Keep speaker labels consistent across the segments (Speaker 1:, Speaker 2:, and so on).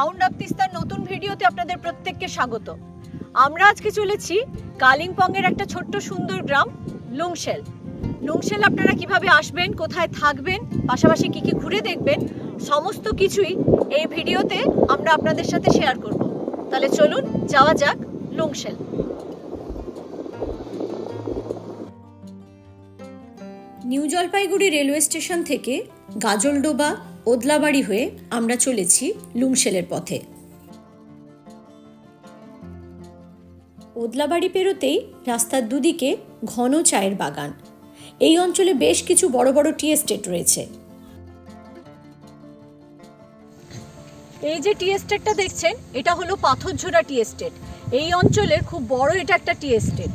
Speaker 1: Sound of তিস্তার নতুন ভিডিওতে আপনাদের প্রত্যেককে স্বাগত। আমরা আজকে চলেছি কালিম্পংয়ের একটা ছোট্ট সুন্দর গ্রাম লুংশেল। লুংশেল আপনারা কিভাবে আসবেন, কোথায় থাকবেন, পাশাপাশি কি কি ঘুরে দেখবেন, সমস্ত কিছুই এই ভিডিওতে আমরা আপনাদের সাথে শেয়ার করব। তাহলে চলুন যাওয়া যাক লুংশেল। নিউ জলপাইগুড়ি রেলওয়ে স্টেশন থেকে গাজলডোবা ওদলাবাড়ি হয়ে আমরা চলেছি লুংশেলের পথে। ওদলাবাড়ি পেরোতেই রাস্তার দুদিকে ঘন চায়ের বাগান। এই অঞ্চলে বেশ কিছু বড় বড় টি এস্টেট রয়েছে। এই যে টি এস্টেটটা দেখছেন, এটা হলো পাথরঝোড়া টি এস্টেট। এই অঞ্চলের খুব বড় এটা একটা টি এস্টেট।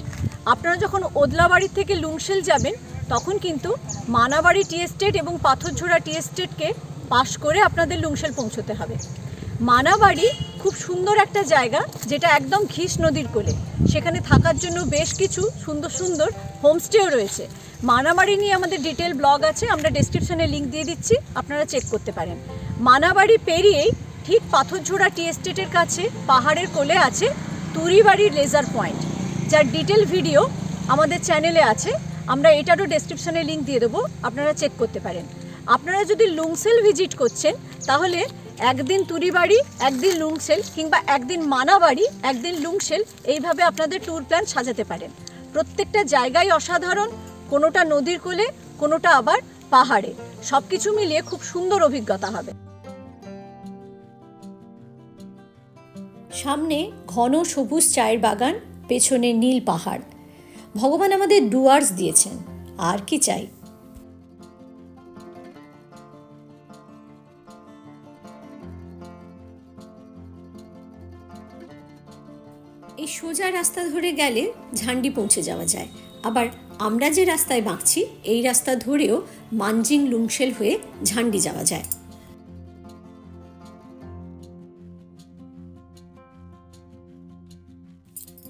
Speaker 1: আপনারা যখন ওদলাবাড়ি থেকে লুংশেল যাবেন তখন কিন্তু মানাবাড়ি টি এস্টেট এবং পাথরঝোড়া টি এস্টেটকে পাশ করে আপনাদের লুংশেল পৌঁছতে হবে। মানাবাড়ি খুব সুন্দর একটা জায়গা, যেটা একদম ঘিস নদীর কোলে। সেখানে থাকার জন্য বেশ কিছু সুন্দর সুন্দর হোমস্টেও রয়েছে। মানাবাড়ি নিয়ে আমাদের ডিটেল ব্লগ আছে, আমরা ডেসক্রিপশনে লিঙ্ক দিয়ে দিচ্ছি, আপনারা চেক করতে পারেন। মানাবাড়ি পেরিয়েই ঠিক পাথরঝোড়া টি এস্টেটের কাছে পাহাড়ের কোলে আছে তুরিবাড়ির লেজার পয়েন্ট, যার ডিটেল ভিডিও আমাদের চ্যানেলে আছে। আমরা এটারও ডেসক্রিপশনে লিঙ্ক দিয়ে দেবো, আপনারা চেক করতে পারেন। আপনারা যদি লুংশেল ভিজিট করছেন তাহলে একদিন তুরিবাড়ি, একদিন লুংশেল, কিংবা একদিন মানাবাড়ি, একদিন লুংশেল, এইভাবে আপনাদের ট্যুর প্ল্যান সাজাতে পারেন। প্রত্যেকটা জায়গায় অসাধারণ, কোনোটা নদীর কোলে, কোনোটা আবার পাহাড়ে। সব কিছু মিলিয়ে খুব সুন্দর অভিজ্ঞতা হবে। সামনে ঘন সবুজ চায়ের বাগান, পেছনে নীল পাহাড়। ভগবান আমাদের ডুয়ার্স দিয়েছেন, আর কি চাই। এই সোজা রাস্তা ধরে গেলে ঝান্ডি পৌঁছে যাওয়া যায়। আবার আমরা যে রাস্তায় বাঁকছি এই রাস্তা ধরেও মানজিং লুংশেল হয়ে ঝান্ডি যাওয়া যায়।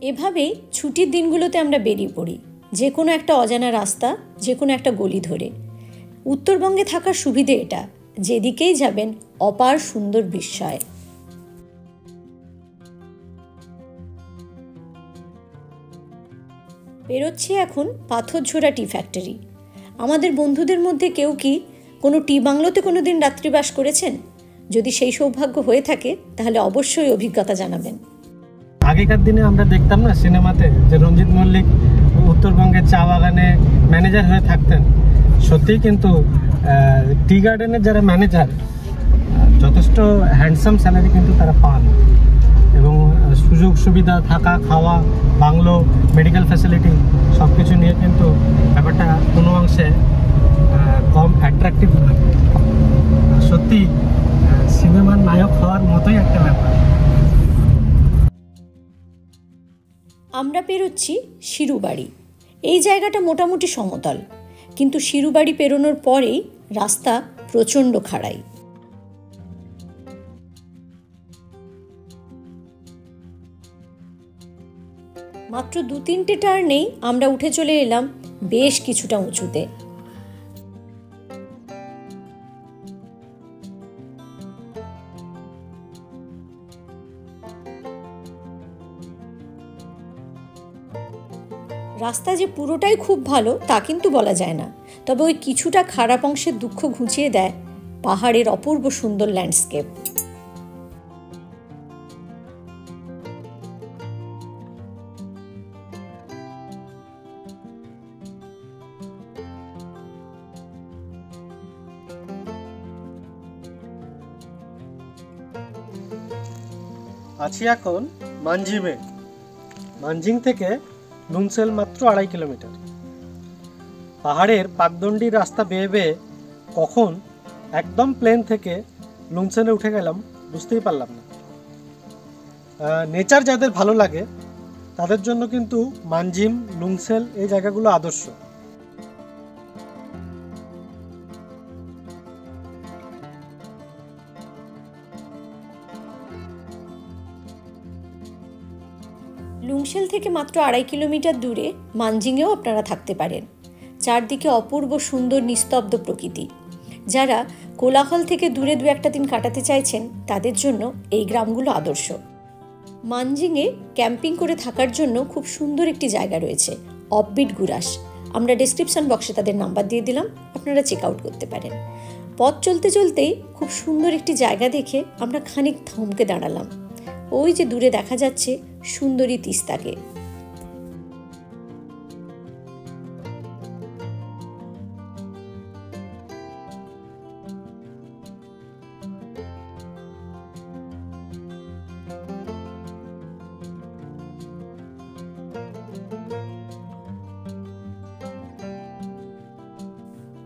Speaker 1: এভাবেই ছুটির দিনগুলোতে আমরা বেরিয়ে পড়ি, যে কোনো একটা অজানা রাস্তা, যে কোনো একটা গলি ধরে। উত্তরবঙ্গে থাকার সুবিধে এটা, যেদিকেই যাবেন অপার সুন্দর বিস্ময়। বেরোচ্ছি এখন পাথরঝোড়া টি ফ্যাক্টরি। আমাদের বন্ধুদের মধ্যে কেউ কি কোনো টি বাংলোতে কোনো দিন রাত্রিবাস করেছেন? যদি সেই সৌভাগ্য হয়ে থাকে তাহলে অবশ্যই অভিজ্ঞতা জানাবেন।
Speaker 2: আগেকার দিনে আমরা দেখতাম না সিনেমাতে, যে রঞ্জিত মল্লিক উত্তরবঙ্গের চা বাগানে ম্যানেজার হয়ে থাকতেন। সত্যিই কিন্তু টি গার্ডেনের যারা ম্যানেজার, যথেষ্ট হ্যান্ডসাম স্যালারি কিন্তু তারা পান, এবং সুযোগ সুবিধা, থাকা খাওয়া, বাংলো, মেডিকেল ফ্যাসিলিটি সব কিছু নিয়ে কিন্তু ব্যাপারটা কোনো অংশে কম অ্যাট্রাকটিভ নয়। সত্যি সিনেমার নায়ক হওয়ার মতোই একটা ব্যাপার।
Speaker 1: আমরা পেরোচ্ছি শিরুবাড়ি। এই জায়গাটা মোটামুটি সমতল, কিন্তু শিরুবাড়ি পেরোনোর পরেই রাস্তা প্রচণ্ড খাড়াই। মাত্র 2-3টে টার্নেই আমরা উঠে চলে এলাম বেশ কিছুটা উঁচুতে। রাস্তা যে পুরোটাই খুব ভালো তা কিন্তু বলা যায় না, তবে ওই কিছুটা খারাপ অংশের দুঃখ ঘুচিয়ে দেয় পাহাড়ের অপূর্ব সুন্দর ল্যান্ডস্কেপ।
Speaker 2: আছি এখন মানজিমে। মানজিং থেকে লুংশেল মাত্র 2.5 কিলোমিটার। পাহাড়ের পাকদণ্ডী রাস্তা বেয়ে বেয়ে কখন একদম প্লেন থেকে লুংশেলে উঠে গেলাম বুঝতেই পারলাম না। নেচার যাদের ভালো লাগে তাদের জন্য কিন্তু মানজিম, লুংশেল এই জায়গাগুলো আদর্শ।
Speaker 1: লুংশেল থেকে মাত্র 2.5 কিলোমিটার দূরে মানজিংয়েও আপনারা থাকতে পারেন। চারদিকে অপূর্ব সুন্দর নিস্তব্ধ প্রকৃতি। যারা কোলাহল থেকে দূরে 2-1 দিন কাটাতে চাইছেন তাদের জন্য এই গ্রামগুলো আদর্শ। মানজিংয়ে ক্যাম্পিং করে থাকার জন্য খুব সুন্দর একটি জায়গা রয়েছে, অফবিট গুরাস। আমরা ডেসক্রিপশন বক্সে তাদের নাম্বার দিয়ে দিলাম, আপনারা চেক আউট করতে পারেন। পথ চলতে চলতেই খুব সুন্দর একটি জায়গা দেখে আমরা খানিক থমকে দাঁড়ালাম। ওই যে দূরে দেখা যাচ্ছে সুন্দরী তিস্তাকে।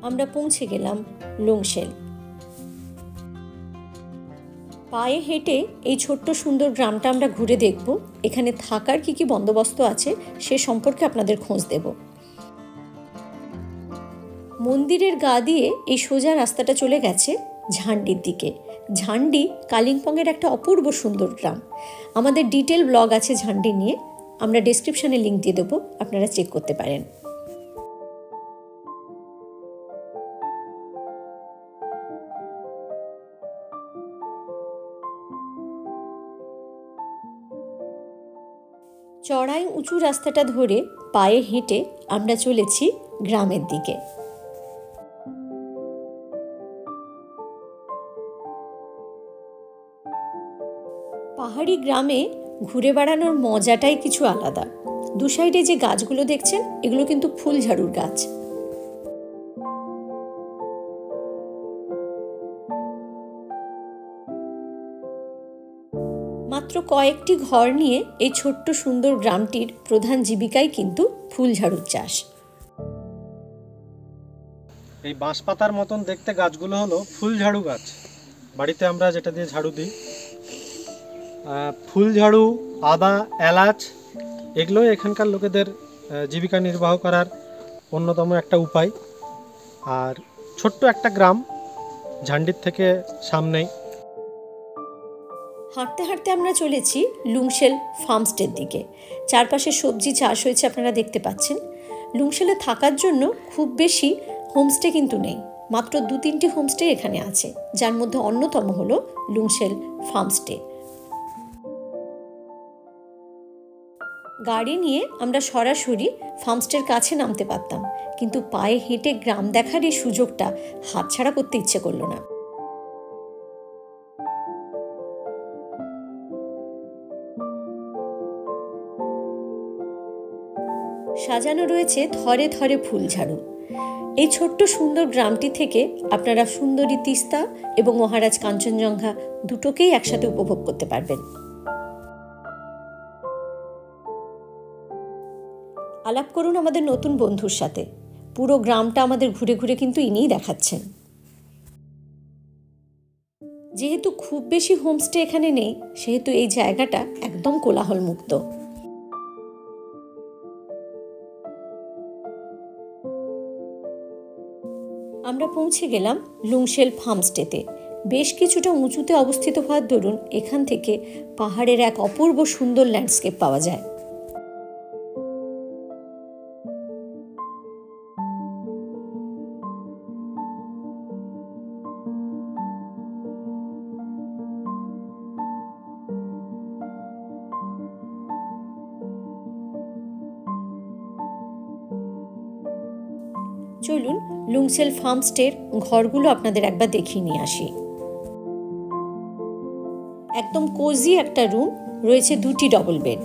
Speaker 1: আমরা পৌঁছে গেলাম লুংশেল। পায়ে হেঁটে এই ছোট্ট সুন্দর গ্রামটা আমরা ঘুরে দেখব। এখানে থাকার কি বন্দোবস্ত আছে সে সম্পর্কে আপনাদের খোঁজ দেব। মন্দিরের গা দিয়ে এই সোজা রাস্তাটা চলে গেছে ঝান্ডির দিকে। ঝান্ডি কালিম্পংয়ের একটা অপূর্ব সুন্দর গ্রাম। আমাদের ডিটেল ব্লগ আছে ঝান্ডি নিয়ে, আমরা ডেসক্রিপশনে লিঙ্ক দিয়ে দেবো, আপনারা চেক করতে পারেন। চড়াই উঁচু রাস্তাটা ধরে পায়ে হেঁটে আমরা চলেছি গ্রামের দিকে। পাহাড়ি গ্রামে ঘুরে বেড়ানোর মজাটাই কিছু আলাদা। দু সাইডে যে গাছগুলো দেখছেন এগুলো কিন্তু ফুলঝাড়ুর গাছ। মাত্র কয়েকটি ঘর নিয়ে এই ছোট্ট সুন্দর গ্রামটির প্রধান জীবিকাই কিন্তু ফুলঝাড়ুর চাষ।
Speaker 2: এই বাঁশ পাতার মতন দেখতে গাছগুলো হলো ফুলঝাড়ু গাছ। বাড়িতে আমরা যেটা দিয়ে ঝাড়ু দিই, ফুলঝাড়ু, আদা, এলাচ এগুলোই এখানকার লোকেদের জীবিকা নির্বাহ করার অন্যতম একটা উপায়। আর ছোট্ট একটা গ্রাম, ঝান্ডির থেকে সামনেই।
Speaker 1: হাঁটতে হাঁটতে আমরা চলেছি লুংশেল ফার্মস্টের দিকে। চারপাশে সবজি চাষ হয়েছে, আপনারা দেখতে পাচ্ছেন। লুংশেলে থাকার জন্য খুব বেশি হোমস্টে কিন্তু নেই, মাত্র 2-3টি হোমস্টে এখানে আছে, যার মধ্যে অন্যতম হলো লুংশেল ফার্মস্টে। গাড়ি নিয়ে আমরা সরাসরি ফার্মস্টের কাছে নামতে পারতাম, কিন্তু পায়ে হেঁটে গ্রাম দেখার এই সুযোগটা হাতছাড়া করতে ইচ্ছে করলো না। সাজানো রয়েছে ধরে ধরে ফুলঝাড়ু। এই ছোট্ট সুন্দর গ্রামটি থেকে আপনারা সুন্দরী তিস্তা এবং মহারাজ কাঞ্চনজঙ্ঘা দুটোকেই একসাথে উপভোগ করতে পারবেন। আলাপ করুন আমাদের নতুন বন্ধুর সাথে। পুরো গ্রামটা আমাদের ঘুরে ঘুরে কিন্তু ইনিই দেখাচ্ছেন। যেহেতু খুব বেশি হোমস্টে এখানে নেই, সেহেতু এই জায়গাটা একদম কোলাহল মুক্ত। আমরা পৌঁছে গেলাম লুংশেল ফার্মস্টেতে। বেশ কিছুটা উঁচুতে অবস্থিত হওয়ার দরুন এখান থেকে পাহাড়ের এক অপূর্ব সুন্দর ল্যান্ডস্কেপ পাওয়া যায়। চলুন লুংশেল ফার্মস্টের ঘরগুলো আপনাদের একবার দেখিয়ে নিয়ে আসি। একদম কোজি একটা রুম রয়েছে, 2টি ডবল বেড।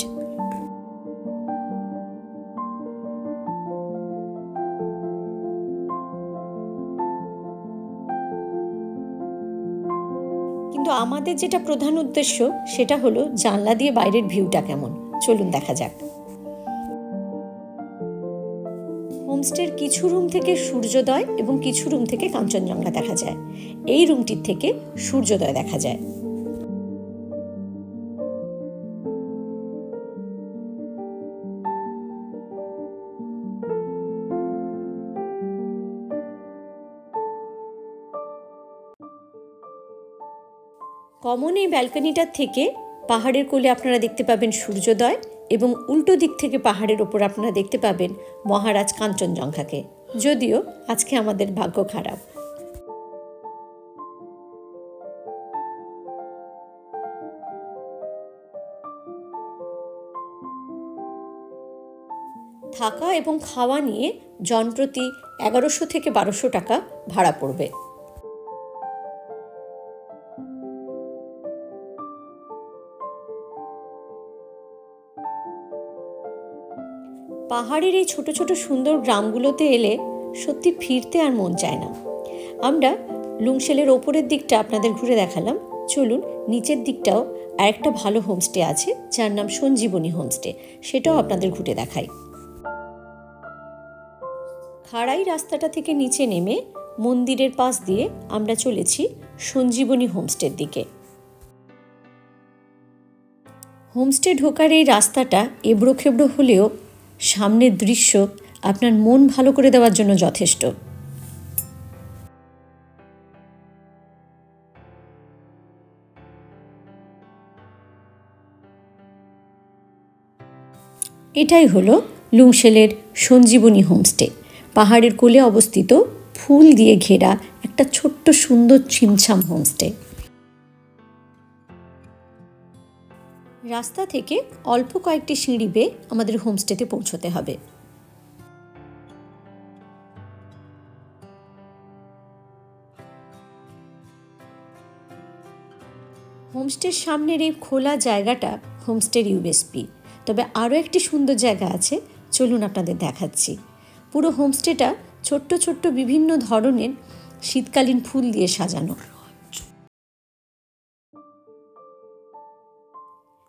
Speaker 1: কিন্তু আমাদের যেটা প্রধান উদ্দেশ্য সেটা হলো জানলা দিয়ে বাইরের ভিউটা কেমন, চলুন দেখা যাক। হোমস্টের কিছু রুম থেকে সূর্যোদয় এবং কিছু রুম থেকে কাঞ্চনজঙ্ঘা দেখা যায়। এই রুমটির থেকে সূর্যোদয় দেখা যায়। কমন এই ব্যালকনিটার থেকে পাহাড়ের কোলে আপনারা দেখতে পাবেন সূর্যোদয় এবং উল্টো দিক থেকে পাহাড়ের ওপর আপনারা দেখতে পাবেন মহারাজ কাঞ্চনজঙ্ঘাকে। যদিও আজকে আমাদের ভাগ্য খারাপ। থাকা এবং খাওয়া নিয়ে জনপ্রতি 1100 থেকে 1200 টাকা ভাড়া পড়বে। পাহাড়ের এই ছোট ছোট সুন্দর গ্রামগুলোতে এলে সত্যি ফিরতে আর মন চায় না। আমরা লুংশেলের ওপরের দিকটা আপনাদের ঘুরে দেখালাম, চলুন নিচের দিকটাও আরেকটা ভালো হোমস্টে আছে যার নাম সঞ্জীবনী হোমস্টে, সেটাও আপনাদের ঘুরে দেখাই। খাড়াই রাস্তাটা থেকে নিচে নেমে মন্দিরের পাশ দিয়ে আমরা চলেছি সঞ্জীবনী হোমস্টের দিকে। হোমস্টে ঢোকার এই রাস্তাটা এবড়ো খেবড়ো হলেও সামনের দৃশ্য আপনার মন ভালো করে দেওয়ার জন্য যথেষ্ট। এটাই হলো লুংশেলের সঞ্জীবনী হোমস্টে। পাহাড়ের কোলে অবস্থিত, ফুল দিয়ে ঘেরা একটা ছোট্ট সুন্দর ছিমছাম হোমস্টে। রাস্তা থেকে অল্প কয়েকটি সিঁড়ি বেয়ে আমাদের হোমস্টেতে পৌঁছতে হবে। হোমস্টের সামনের এই খোলা জায়গাটা হোমস্টের ইউএসপি। তবে আরও একটি সুন্দর জায়গা আছে, চলুন আপনাদের দেখাচ্ছি। পুরো হোমস্টেটা ছোট্ট ছোট্ট বিভিন্ন ধরনের শীতকালীন ফুল দিয়ে সাজানো।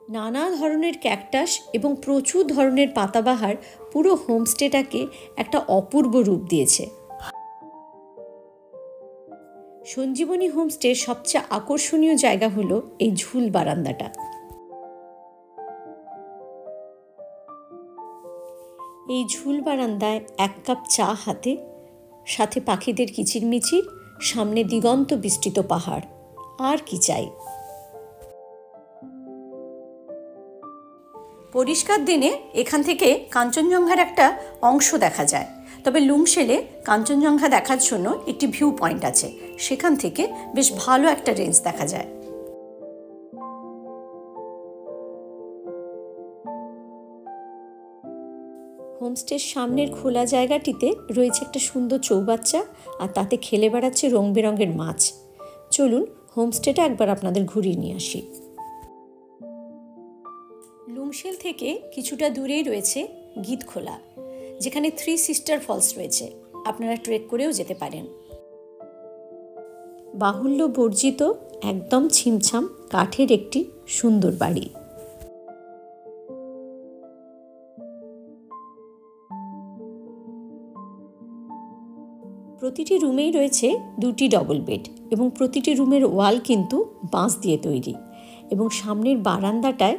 Speaker 1: নানা ধরনের ক্যাকটাস এবং প্রচুর ধরনের পাতাবাহার পুরো হোমস্টেটাকে একটা অপূর্ব রূপ দিয়েছে। সঞ্জীবনী হোমস্টের সবচেয়ে আকর্ষণীয় জায়গা হলো এই ঝুল বারান্দাটা। এই ঝুল বারান্দায় 1 কাপ চা হাতে, সাথে পাখিদের কিচিরমিচির, সামনে দিগন্ত বিস্তৃত পাহাড়, আর কি চাই। পরিষ্কার দিনে এখান থেকে কাঞ্চনজঙ্ঘার একটা অংশ দেখা যায়। তবে লুংশেলে কাঞ্চনজঙ্ঘা দেখার জন্য একটি ভিউ পয়েন্ট আছে, সেখান থেকে বেশ ভালো একটা রেঞ্জ দেখা যায়। হোমস্টের সামনের খোলা জায়গাটিতে রয়েছে একটা সুন্দর চৌবাচ্চা, আর তাতে খেলে বেড়াচ্ছে রং বেরঙের মাছ। চলুন হোমস্টেটা একবার আপনাদের ঘুরিয়ে নিয়ে আসি। লুংশেল থেকে কিছুটা দূরেই রয়েছে গীতখোলা, যেখানে 3 সিস্টার ফলস রয়েছে, আপনারা ট্রেক করেও যেতে পারেন। বাহুল্য বর্জিত একদম ছিমছাম কাঠের একটি সুন্দর বাড়ি। প্রতিটি রুমেই রয়েছে 2টি ডবল বেড এবং প্রতিটি রুমের ওয়াল কিন্তু বাঁশ দিয়ে তৈরি, এবং সামনের বারান্দাটায়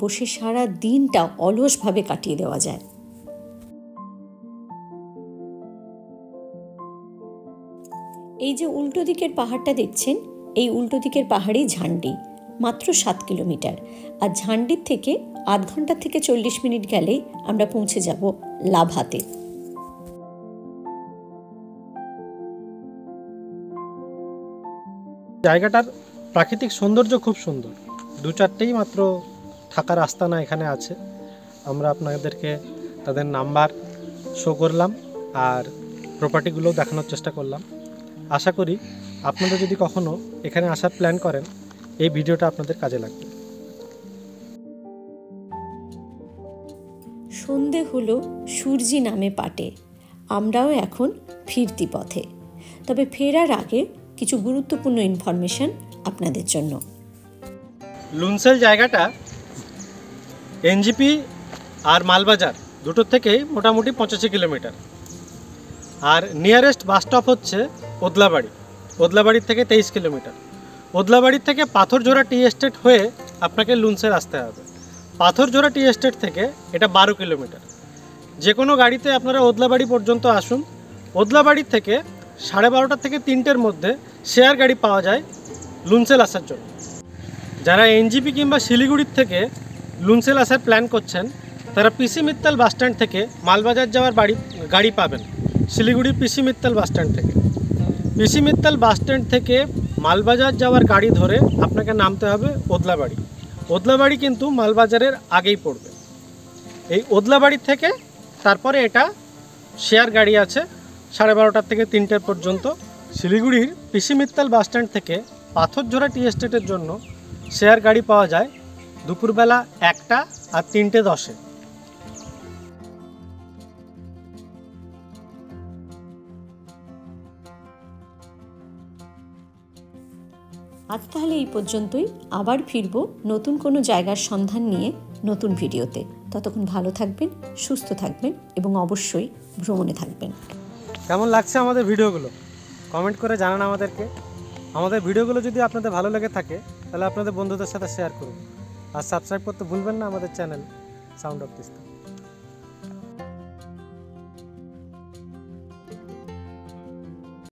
Speaker 1: বসে সারা দিনটা অলসভাবে কাটিয়ে দেওয়া যায়। এই যে উল্টো দিকের পাহাড়টা দেখছেন, এই উল্টো দিকের পাহাড়েই ঝান্ডি, মাত্র 7 কিলোমিটার। আর ঝান্ডির থেকে আধ ঘন্টা থেকে 40 মিনিট গেলেই আমরা পৌঁছে যাব লাভাতে।
Speaker 2: জায়গাটার প্রাকৃতিক সৌন্দর্য খুব সুন্দর। 2-4টেই মাত্র থাকার আস্তানা এখানে আছে। আমরা আপনাদেরকে তাদের নাম্বার শো করলাম আর প্রপার্টিগুলো দেখানোর চেষ্টা করলাম। আশা করি আপনারা যদি কখনো এখানে আসার প্ল্যান করেন, এই ভিডিওটা আপনাদের কাজে লাগবে।
Speaker 1: সন্ধে হলো সূর্যি নামে পাটে, আমরাও এখন ফিরতি পথে। তবে ফেরার আগে কিছু গুরুত্বপূর্ণ ইনফরমেশন আপনাদের জন্য।
Speaker 2: লুংশেল জায়গাটা এনজিপি আর মালবাজার দুটোর থেকেই মোটামুটি 85 কিলোমিটার। আর নিয়ারেস্ট বাস স্টপ হচ্ছে ওদলাবাড়ি। ওদলাবাড়ির থেকে 23 কিলোমিটার। ওদলাবাড়ির থেকে পাথরঝোড়া টি এস্টেট হয়ে আপনাকে লুংশেল আসতে হবে। পাথরঝোড়া টি এস্টেট থেকে এটা 12 কিলোমিটার। যে কোনো গাড়িতে আপনারা ওদলাবাড়ি পর্যন্ত আসুন। ওদলাবাড়ির থেকে 12:30 থেকে 3টের মধ্যে শেয়ার গাড়ি পাওয়া যায় লুংশেল আসার জন্য। যারা এনজিপি কিংবা শিলিগুড়ির থেকে লুংশেল আসার প্ল্যান করছেন, তারা পিসি মিত্তাল বাসস্ট্যান্ড থেকে মালবাজার যাওয়ার গাড়ি পাবেন শিলিগুড়ির পিসি মিত্তাল বাসস্ট্যান্ড থেকে। পিসি মিত্তাল বাসস্ট্যান্ড থেকে মালবাজার যাওয়ার গাড়ি ধরে আপনাকে নামতে হবে ওদলাবাড়ি। ওদলাবাড়ি কিন্তু মালবাজারের আগেই পড়বে। এই ওদলাবাড়ি থেকে তারপরে এটা শেয়ার গাড়ি আছে 12:30 থেকে 3টে পর্যন্ত। শিলিগুড়ির পিসি মিত্তাল বাস স্ট্যান্ড থেকে পাথরঝোড়া টি এস্টেটের জন্য শেয়ার গাড়ি পাওয়া যায় দুপুরবেলা 1টা আর 3:10-এ।
Speaker 1: আজ তাহলে এই পর্যন্তই। আবার ফিরবো নতুন কোনো জায়গার সন্ধান নিয়ে নতুন ভিডিওতে। ততক্ষণ ভালো থাকবেন, সুস্থ থাকবেন এবং অবশ্যই ভ্রমণে থাকবেন।
Speaker 2: কেমন লাগছে আমাদের ভিডিওগুলো কমেন্ট করে জানান আমাদেরকে। আমাদের ভিডিওগুলো যদি আপনাদের ভালো লেগে থাকে তাহলে আপনাদের বন্ধুদের সাথে শেয়ার করুন, আর সাবস্ক্রাইব করতে ভুলবেন না আমাদের চ্যানেল সাউন্ড অফ তিস্তা।